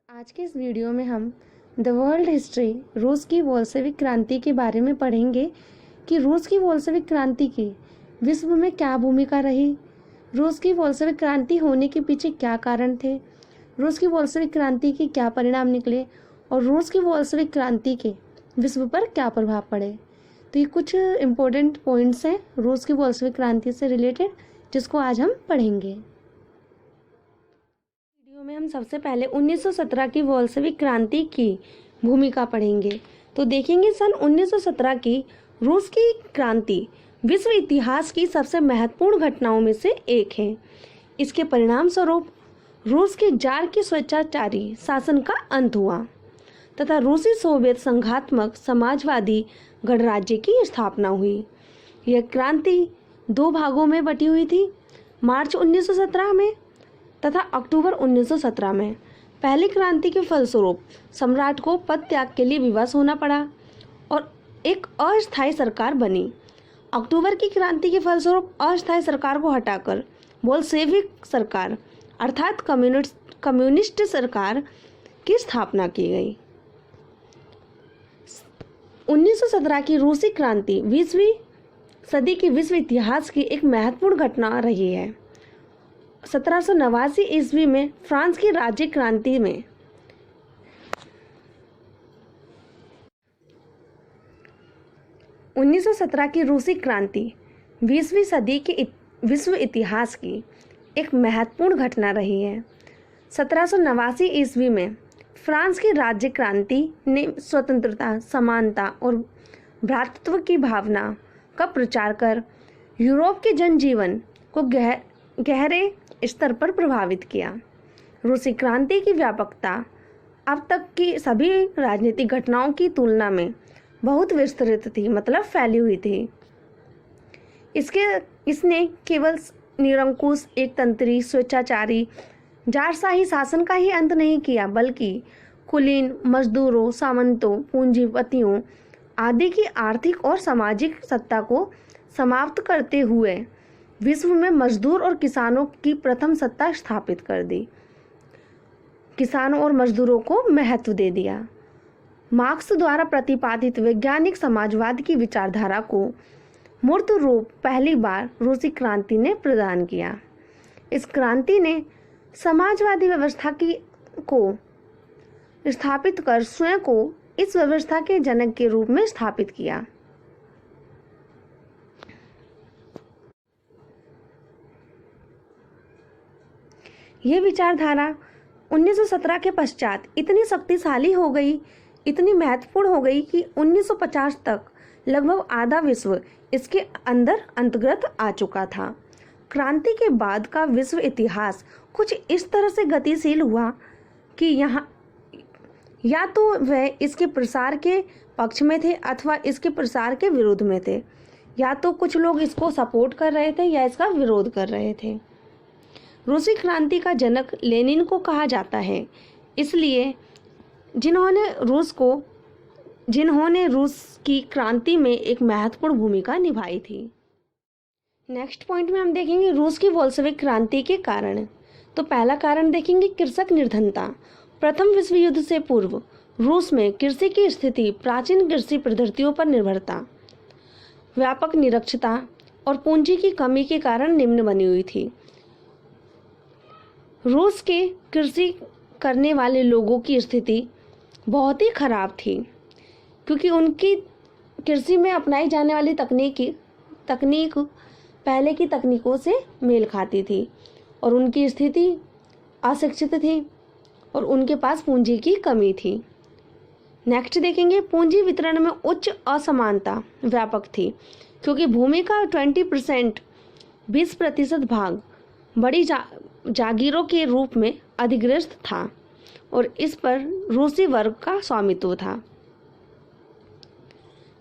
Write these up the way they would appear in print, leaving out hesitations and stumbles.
आज के इस वीडियो में हम द वर्ल्ड हिस्ट्री रूस की बोल्शेविक क्रांति के बारे में पढ़ेंगे कि रूस की बोल्शेविक क्रांति की विश्व में क्या भूमिका रही, रूस की बोल्शेविक क्रांति होने के पीछे क्या कारण थे, रूस की बोल्शेविक क्रांति के क्या परिणाम निकले और रूस की बोल्शेविक क्रांति के विश्व पर क्या प्रभाव पड़े। तो ये कुछ इम्पोर्टेंट पॉइंट्स हैं रूस की बोल्शेविक क्रांति से रिलेटेड, जिसको आज हम पढ़ेंगे। में हम सबसे पहले 1917 की बोल्शेविक क्रांति की भूमिका पढ़ेंगे। तो देखेंगे सन 1917 की रूस की क्रांति विश्व इतिहास की सबसे महत्वपूर्ण घटनाओं में से एक है। इसके परिणाम स्वरूप रूस के जार की स्वेच्छाचारी शासन का अंत हुआ तथा रूसी सोवियत संघात्मक समाजवादी गणराज्य की स्थापना हुई। यह क्रांति दो भागों में बटी हुई थी, मार्च 1917 में तथा अक्टूबर 1917 में। पहली क्रांति के फलस्वरूप सम्राट को पद त्याग के लिए विवश होना पड़ा और एक अस्थायी सरकार बनी। अक्टूबर की क्रांति के फलस्वरूप अस्थायी सरकार को हटाकर बोल्शेविक सरकार अर्थात कम्युनिस्ट सरकार की स्थापना की गई। 1917 की रूसी क्रांति 20वीं सदी की विश्व इतिहास की एक महत्वपूर्ण घटना रही है। 1789 ईस्वी में फ्रांस की राज्य क्रांति में 1917 की रूसी क्रांति 20वीं सदी के विश्व इतिहास की एक महत्वपूर्ण घटना रही है। 1789 ईस्वी में फ्रांस की राज्य क्रांति ने स्वतंत्रता, समानता और भ्रातृत्व की भावना का प्रचार कर यूरोप के जनजीवन को गहरे स्तर पर प्रभावित किया। रूसी क्रांति की व्यापकता अब तक की सभी राजनीतिक घटनाओं की तुलना में बहुत विस्तृत थी, मतलब फैली हुई थी। इसने केवल निरंकुश, एकतंत्री, स्वेच्छाचारी, जारशाही शासन का ही अंत नहीं किया, बल्कि कुलीन, मजदूरों, सामंतों, पूंजीपतियों आदि की आर्थिक और सामाजिक सत्ता को समाप्त करते हुए विश्व में मजदूर और किसानों की प्रथम सत्ता स्थापित कर दी। किसानों और मजदूरों को महत्व दे दिया। मार्क्स द्वारा प्रतिपादित वैज्ञानिक समाजवाद की विचारधारा को मूर्त रूप पहली बार रूसी क्रांति ने प्रदान किया। इस क्रांति ने समाजवादी व्यवस्था को स्थापित कर स्वयं को इस व्यवस्था के जनक के रूप में स्थापित किया। यह विचारधारा 1917 के पश्चात इतनी शक्तिशाली हो गई, इतनी महत्वपूर्ण हो गई कि 1950 तक लगभग आधा विश्व इसके अंदर अंतर्गत आ चुका था। क्रांति के बाद का विश्व इतिहास कुछ इस तरह से गतिशील हुआ कि यहाँ या तो वह इसके प्रसार के पक्ष में थे अथवा इसके प्रसार के विरोध में थे, या तो कुछ लोग इसको सपोर्ट कर रहे थे या इसका विरोध कर रहे थे। रूसी क्रांति का जनक लेनिन को कहा जाता है, इसलिए जिन्होंने रूस की क्रांति में एक महत्वपूर्ण भूमिका निभाई थी। नेक्स्ट पॉइंट में हम देखेंगे रूस की बोल्शेविक क्रांति के कारण। तो पहला कारण देखेंगे कृषक निर्धनता। प्रथम विश्व युद्ध से पूर्व रूस में कृषि की स्थिति प्राचीन कृषि पद्धतियों पर निर्भरता, व्यापक निरक्षरता और पूंजी की कमी के कारण निम्न बनी हुई थी। रूस के कृषि करने वाले लोगों की स्थिति बहुत ही खराब थी, क्योंकि उनकी कृषि में अपनाई जाने वाली तकनीक पहले की तकनीकों से मेल खाती थी और उनकी स्थिति अशिक्षित थी और उनके पास पूंजी की कमी थी। नेक्स्ट देखेंगे पूंजी वितरण में उच्च असमानता व्यापक थी, क्योंकि भूमि का 20% भाग बड़ी जागीरों के रूप में अधिग्रस्त था और इस पर रूसी वर्ग का स्वामित्व था।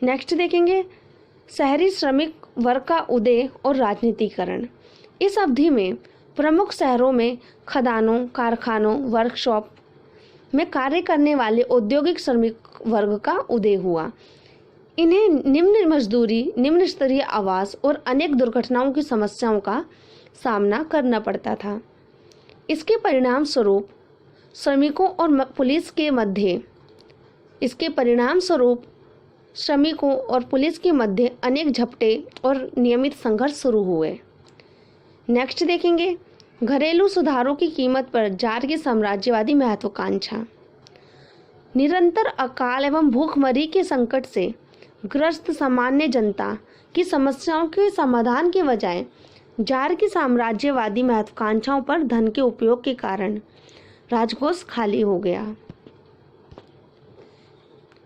नेक्स्ट देखेंगे शहरी श्रमिक वर्ग का उदय और राजनीतिकरण। इस अवधि में प्रमुख शहरों में खदानों, कारखानों, वर्कशॉप में कार्य करने वाले औद्योगिक श्रमिक वर्ग का उदय हुआ। इन्हें निम्न मजदूरी, निम्न स्तरीय आवास और अनेक दुर्घटनाओं की समस्याओं का सामना करना पड़ता था। इसके परिणाम स्वरूप श्रमिकों और पुलिस के मध्य इसके परिणाम स्वरूप श्रमिकों और पुलिस के मध्य अनेक झपटे और नियमित संघर्ष शुरू हुए। नेक्स्ट देखेंगे घरेलू सुधारों की कीमत पर जार की साम्राज्यवादी महत्वाकांक्षा। निरंतर अकाल एवं भूखमरी के संकट से ग्रस्त सामान्य जनता की समस्याओं के समाधान के बजाय जार की साम्राज्यवादी महत्वाकांक्षाओं पर धन के उपयोग के कारण राजकोष खाली हो गया।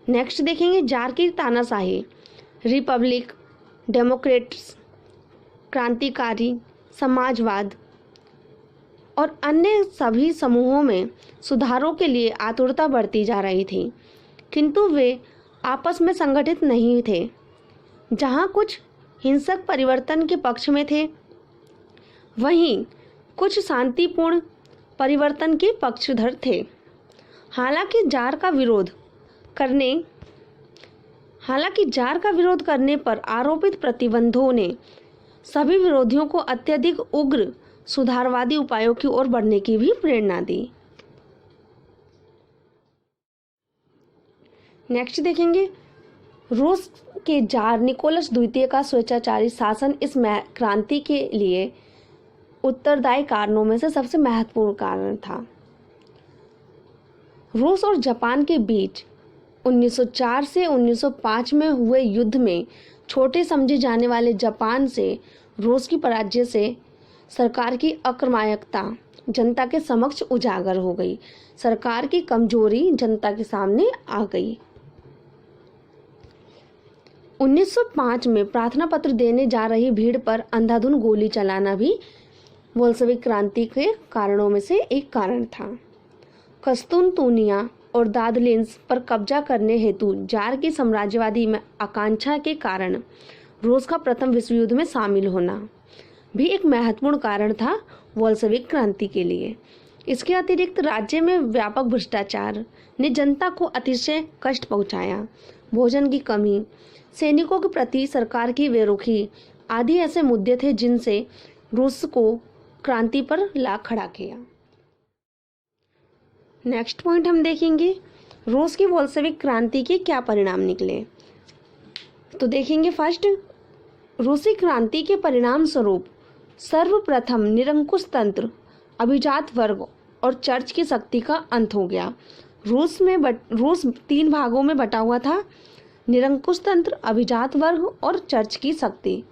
नेक्स्ट देखेंगे जार की तानाशाही। रिपब्लिक, डेमोक्रेट्स, क्रांतिकारी, समाजवाद और अन्य सभी समूहों में सुधारों के लिए आतुरता बढ़ती जा रही थी, किंतु वे आपस में संगठित नहीं थे। जहां कुछ हिंसक परिवर्तन के पक्ष में थे, वहीं कुछ शांतिपूर्ण परिवर्तन के पक्षधर थे। हालांकि जार का विरोध करने पर आरोपित प्रतिबंधों ने सभी विरोधियों को अत्यधिक उग्र सुधारवादी उपायों की ओर बढ़ने की भी प्रेरणा दी। नेक्स्ट देखेंगे रूस के जार निकोलस द्वितीय का स्वेच्छाचारी शासन इस क्रांति के लिए उत्तरदायी कारणों में से सबसे महत्वपूर्ण कारण था। रूस और जापान के बीच 1904 से 1905 में हुए युद्ध में छोटे समझे जाने वाले जापान से रूस की पराजय से सरकार की अकर्मण्यता जनता के समक्ष उजागर हो गई। सरकार की कमजोरी जनता के सामने आ गई। 1905 में प्रार्थना पत्र देने जा रही भीड़ पर अंधाधुंध गोली चलाना भी बोल्शेविक क्रांति के कारणों में से एक कारण था। कस्तूनतूनिया और दादलिन्स पर कब्जा करने हेतु जार की साम्राज्यवादी आकांक्षा के कारण रूस का प्रथम विश्व युद्ध में शामिल होना भी एक महत्वपूर्ण कारण था बोल्शेविक क्रांति के लिए। इसके अतिरिक्त राज्य में व्यापक भ्रष्टाचार ने जनता को अतिशय कष्ट पहुंचाया। भोजन की कमी, सैनिकों के प्रति सरकार की बेरुखी आदि ऐसे मुद्दे थे जिनसे रूस को क्रांति पर ला खड़ा किया। नेक्स्ट पॉइंट हम देखेंगे रूस की बोल्शेविक क्रांति के क्या परिणाम निकले। तो देखेंगे फर्स्ट, रूसी क्रांति के परिणाम स्वरूप सर्वप्रथम निरंकुश तंत्र, अभिजात वर्ग और चर्च की शक्ति का अंत हो गया। रूस 3 भागों में बटा हुआ था, निरंकुश तंत्र, अभिजात वर्ग और चर्च की शक्ति।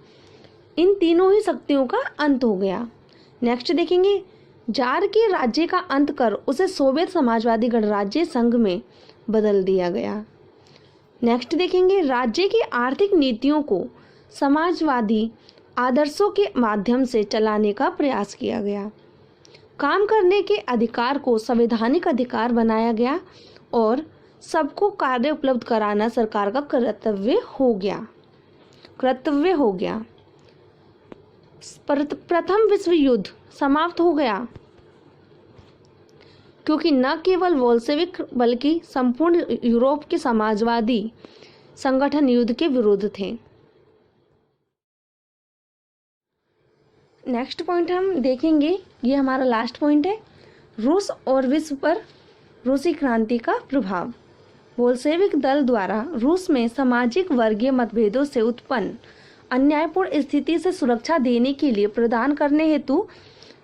इन तीनों ही शक्तियों का अंत हो गया। नेक्स्ट देखेंगे जार के राज्य का अंत कर उसे सोवियत समाजवादी गणराज्य संघ में बदल दिया गया। नेक्स्ट देखेंगे राज्य की आर्थिक नीतियों को समाजवादी आदर्शों के माध्यम से चलाने का प्रयास किया गया। काम करने के अधिकार को संवैधानिक अधिकार बनाया गया और सबको कार्य उपलब्ध कराना सरकार का कर्तव्य हो गया। प्रथम विश्व युद्ध समाप्त हो गया क्योंकि न केवल बोल्शेविक बल्कि संपूर्ण यूरोप के समाजवादी संगठन युद्ध के विरुद्ध थे। नेक्स्ट पॉइंट हम देखेंगे, ये हमारा लास्ट पॉइंट है, रूस और विश्व पर रूसी क्रांति का प्रभाव। बोल्शेविक दल द्वारा रूस में सामाजिक वर्गीय मतभेदों से उत्पन्न अन्यायपूर्ण स्थिति से सुरक्षा देने के लिए प्रदान करने हेतु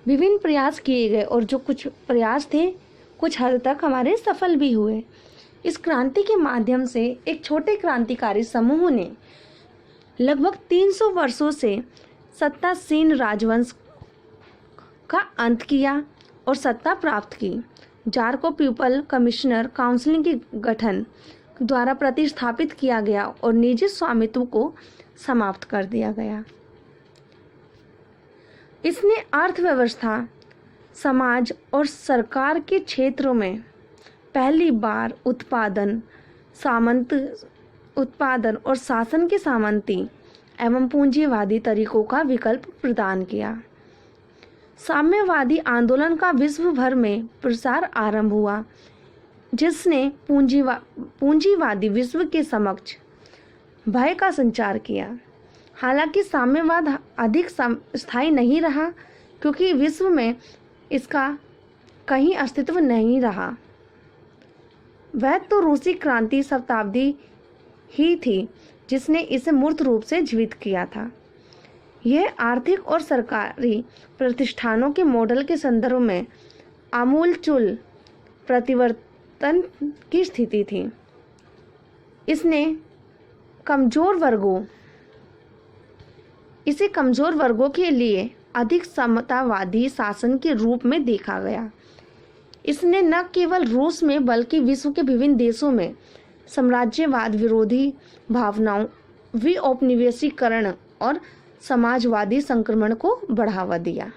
विभिन्न प्रयास किए गए और जो कुछ प्रयास थे कुछ हद तक हमारे सफल भी हुए। इस क्रांति के माध्यम से एक छोटे क्रांतिकारी समूह ने लगभग 300 वर्षों से सत्तासीन राजवंश का अंत किया और सत्ता प्राप्त की। जार को पीपल कमिश्नर काउंसिल के गठन द्वारा प्रतिस्थापित किया गया और निजी स्वामित्व को समाप्त कर दिया गया। इसने अर्थव्यवस्था, समाज और सरकार के क्षेत्रों में पहली बार उत्पादन और शासन के सामंती एवं पूंजीवादी तरीकों का विकल्प प्रदान किया। साम्यवादी आंदोलन का विश्व भर में प्रसार आरंभ हुआ, जिसने पूंजीवादी विश्व के समक्ष भय का संचार किया। हालांकि साम्यवाद अधिक स्थायी नहीं रहा क्योंकि विश्व में इसका कहीं अस्तित्व नहीं रहा। वह तो रूसी क्रांति शताब्दी ही थी जिसने इसे मूर्त रूप से जीवित किया था। यह आर्थिक और सरकारी प्रतिष्ठानों के मॉडल के संदर्भ में आमूलचूल परिवर्तन की स्थिति थी। इसे कमजोर वर्गों के लिए अधिक समतावादी शासन के रूप में देखा गया। इसने न केवल रूस में बल्कि विश्व के विभिन्न देशों में साम्राज्यवाद विरोधी भावनाओं, विऔपनिवेशीकरण और समाजवादी संक्रमण को बढ़ावा दिया।